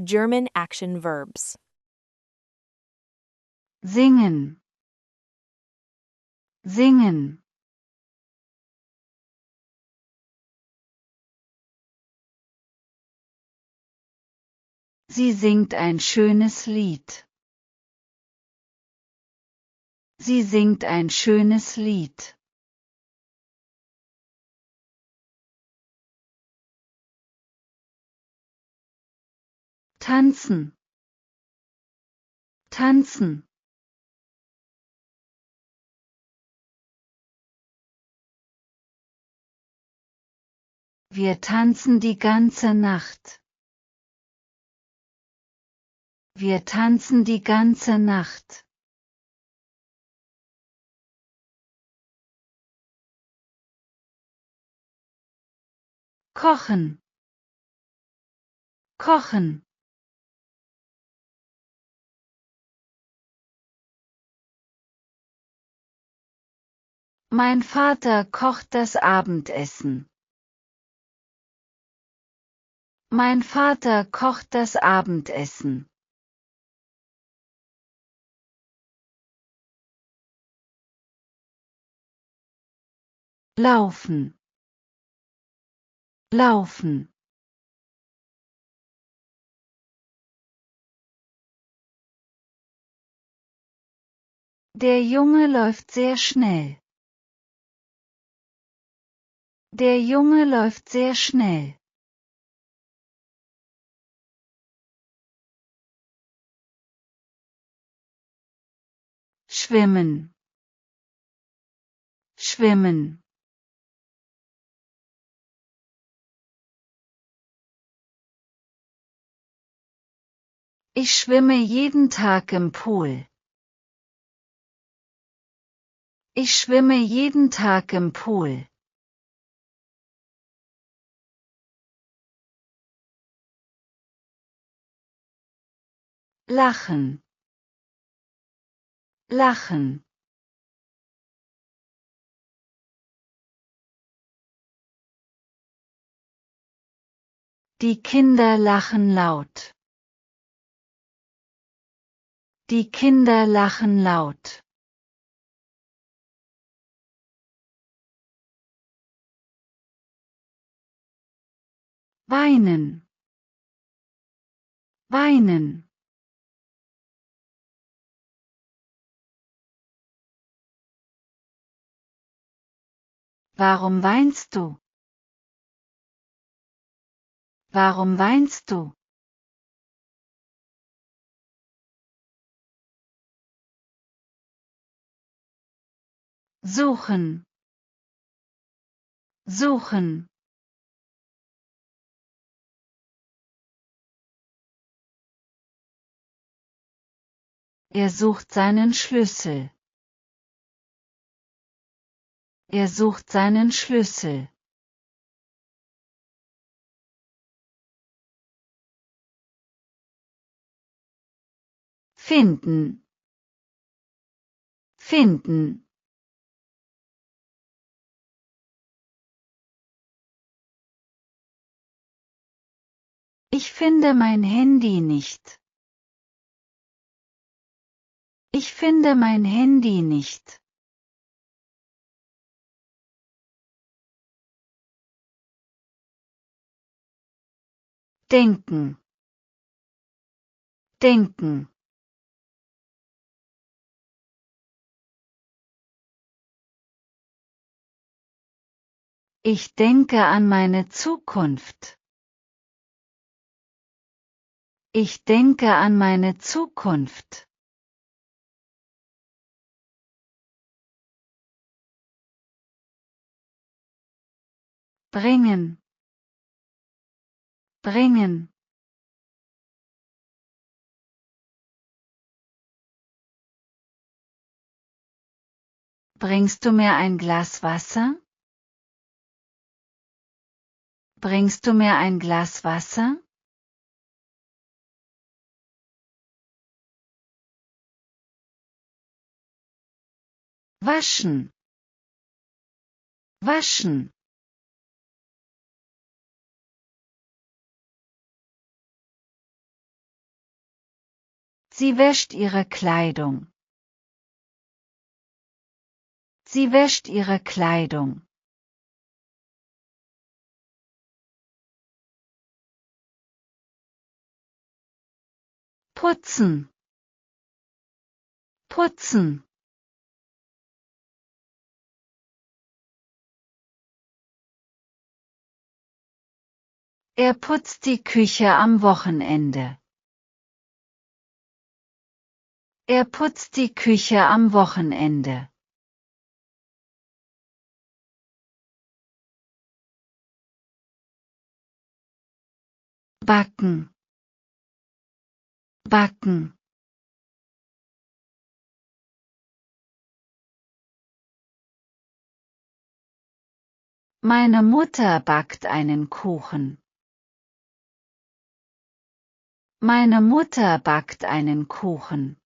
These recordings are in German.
German action verbs. Singen. Singen. Sie singt ein schönes Lied. Sie singt ein schönes Lied. Tanzen. Tanzen. Wir tanzen die ganze Nacht. Wir tanzen die ganze Nacht. Kochen. Kochen. Mein Vater kocht das Abendessen. Mein Vater kocht das Abendessen. Laufen. Laufen. Der Junge läuft sehr schnell. Der Junge läuft sehr schnell. Schwimmen. Schwimmen. Ich schwimme jeden Tag im Pool. Ich schwimme jeden Tag im Pool. Lachen. Lachen. Die Kinder lachen laut. Die Kinder lachen laut. Weinen. Weinen. Warum weinst du? Warum weinst du? Suchen. Suchen. Er sucht seinen Schlüssel. Er sucht seinen Schlüssel. Finden. Finden. Ich finde mein Handy nicht. Ich finde mein Handy nicht. Denken. Denken. Ich denke an meine Zukunft. Ich denke an meine Zukunft. Bringen. Bringen. Bringst du mir ein Glas Wasser? Bringst du mir ein Glas Wasser? Waschen. Waschen. Sie wäscht ihre Kleidung. Sie wäscht ihre Kleidung. Putzen. Putzen. Er putzt die Küche am Wochenende. Er putzt die Küche am Wochenende. Backen. Backen. Meine Mutter backt einen Kuchen. Meine Mutter backt einen Kuchen.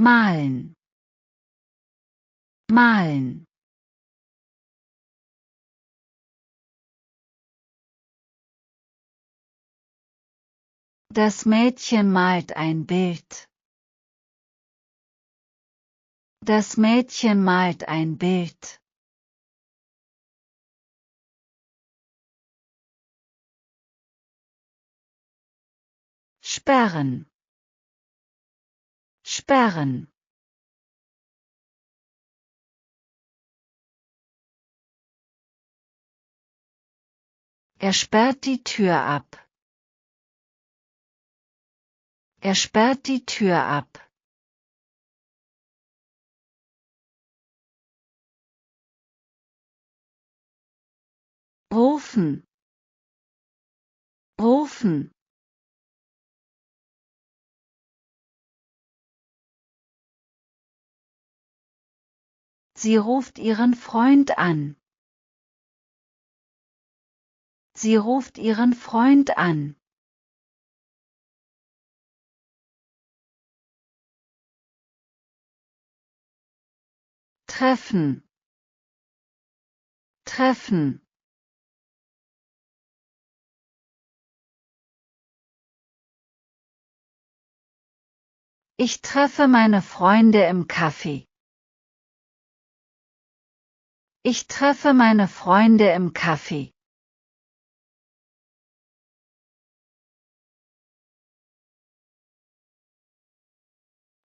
Malen. Malen. Das Mädchen malt ein Bild. Das Mädchen malt ein Bild. Sperren. Sperren. Er sperrt die Tür ab. Er sperrt die Tür ab. Rufen. Rufen. Sie ruft ihren Freund an. Sie ruft ihren Freund an. Treffen. Treffen. Ich treffe meine Freunde im Café. Ich treffe meine Freunde im Café.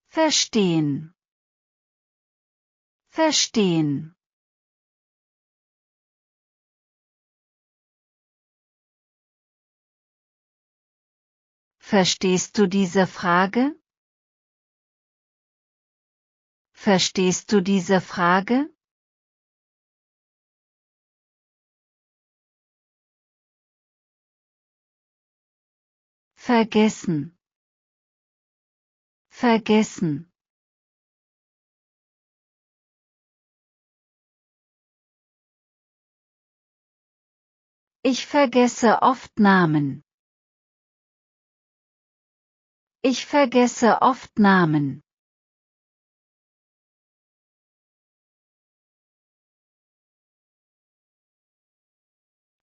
Verstehen. Verstehen. Verstehst du diese Frage? Verstehst du diese Frage? Vergessen. Vergessen. Ich vergesse oft Namen. Ich vergesse oft Namen.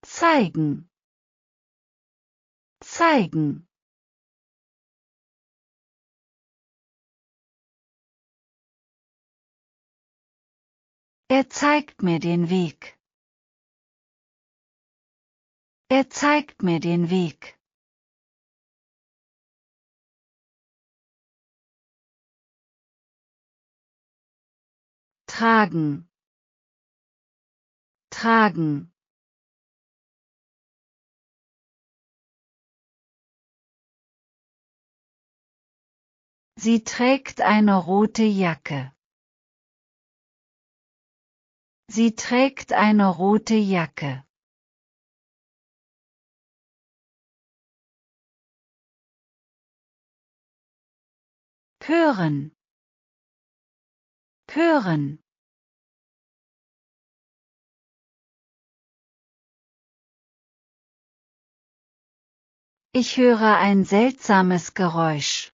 Zeigen. Zeigen. Er zeigt mir den Weg. Er zeigt mir den Weg. Tragen. Tragen. Sie trägt eine rote Jacke. Sie trägt eine rote Jacke. Hören. Hören. Ich höre ein seltsames Geräusch.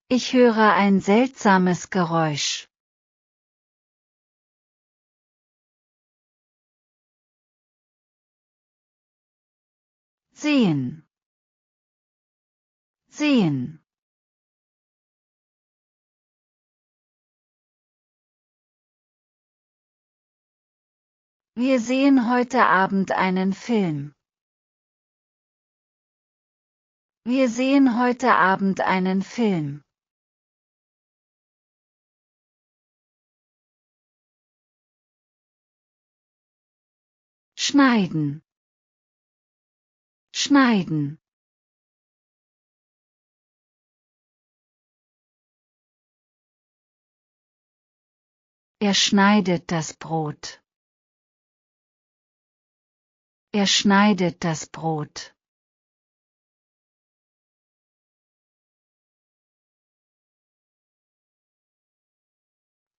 Ich höre ein seltsames Geräusch. sehen, sehen. Wir sehen heute Abend einen Film. Wir sehen heute Abend einen Film. Schneiden, schneiden. Er schneidet das Brot. Er schneidet das Brot.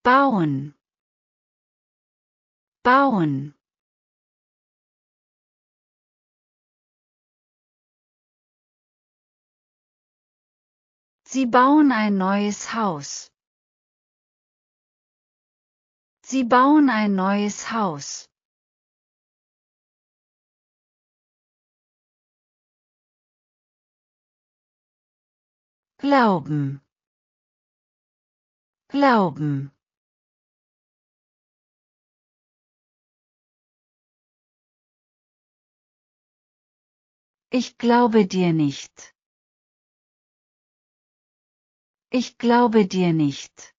Bauen, bauen. Sie bauen ein neues Haus. Sie bauen ein neues Haus. Glauben, glauben. Ich glaube dir nicht. Ich glaube dir nicht.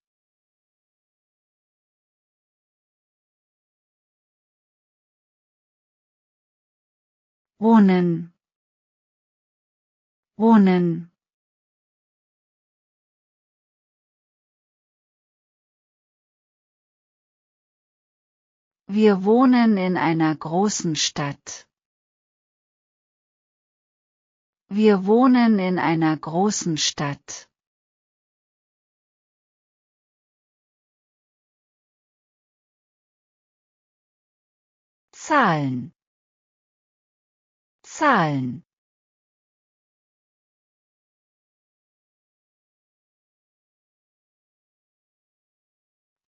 Wohnen, wohnen. Wir wohnen in einer großen Stadt. Wir wohnen in einer großen Stadt. Zahlen, Zahlen.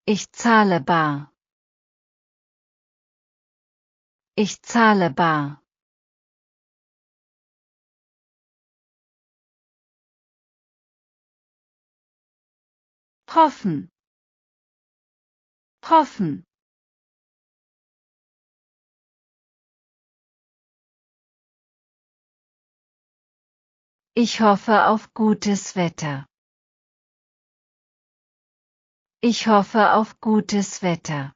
Ich zahle bar. Ich zahle bar. Hoffen, hoffen. Ich hoffe auf gutes Wetter. Ich hoffe auf gutes Wetter.